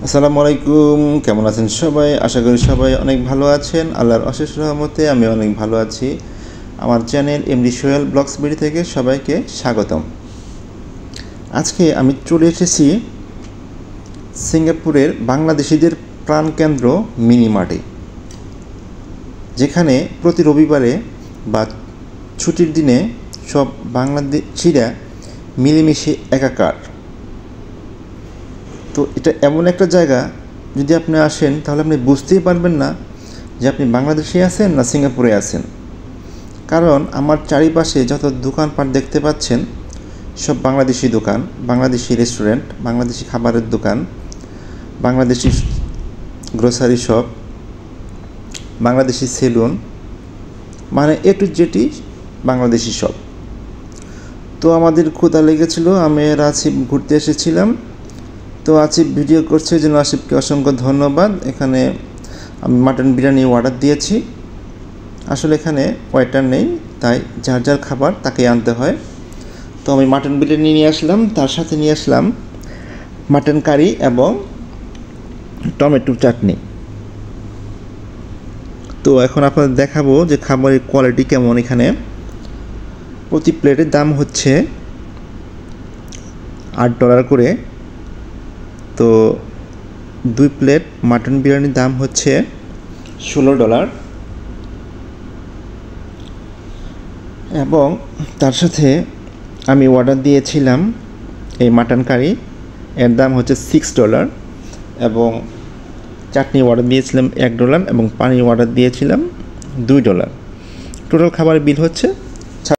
আসসালামু আলাইকুম, কেমন আছেন সবাই? আশা করি সবাই অনেক ভালো আছেন। আল্লাহর অশেষ রহমতে আমি অনেক ভালো আছি। আমার channel MD Sohel vlogs BD থেকে সবাইকে স্বাগতম। আজকে আমি চলে এসেছি সিঙ্গাপুরের বাংলাদেশিদের প্রাণকেন্দ্র মিনি মার্টে, যেখানে প্রতি রবিবারে বা ছুটির দিনে সব বাংলাদেশিরা মিলেমিশে একাকার। তো এটা এমন একটা জায়গা, যদি আপনি আসেন তাহলে আপনি বুঝতেই পারবেন না যে আপনি বাংলাদেশে আছেন না সিঙ্গাপুরে আছেন। কারণ আমার চারিপাশে যত দোকানপাট দেখতে পাচ্ছেন সব বাংলাদেশি দোকান, বাংলাদেশি রেস্টুরেন্ট, বাংলাদেশি খাবারের দোকান, Bangladeshi grocery shop, Bangladeshi salon, মানে A to Z Bangladeshi shop. তো আমাদের ক্ষুধা লেগেছিল, আমি আর আসিফ ঘুরতে এসেছিলাম। তো আসিফ ভিডিও করছে, এই জন্য আসিফকে অসংখ্য ধন্যবাদ। এখানে আমি মাটন বিরিয়ানি অর্ডার দিয়েছি। আসলে এখানে ওয়েটার নেই, তাই যার যার খাবার তাকেই আনতে হয়। তো আমি মাটন বিরিয়ানি নিয়ে আসলাম, তার সাথে নিয়ে আসলাম মাটন কারি এবং টমেটো চাটনি। তো এখন আপনাদের দেখাবো যে খাবারের কোয়ালিটি কেমন। এখানে প্রতি প্লেটের দাম হচ্ছে $8 করে। তো 2 প্লেট মাটন বিরিয়ানির দাম হচ্ছে $16, এবং তার সাথে আমি অর্ডার দিয়েছিলাম এই মাটন কারি, এর দাম হচ্ছে $6, এবং চাটনি অর্ডার দিয়েছিলাম $1 এবং পানি অর্ডার দিয়েছিলাম $2। টোটাল খাবারের বিল হচ্ছে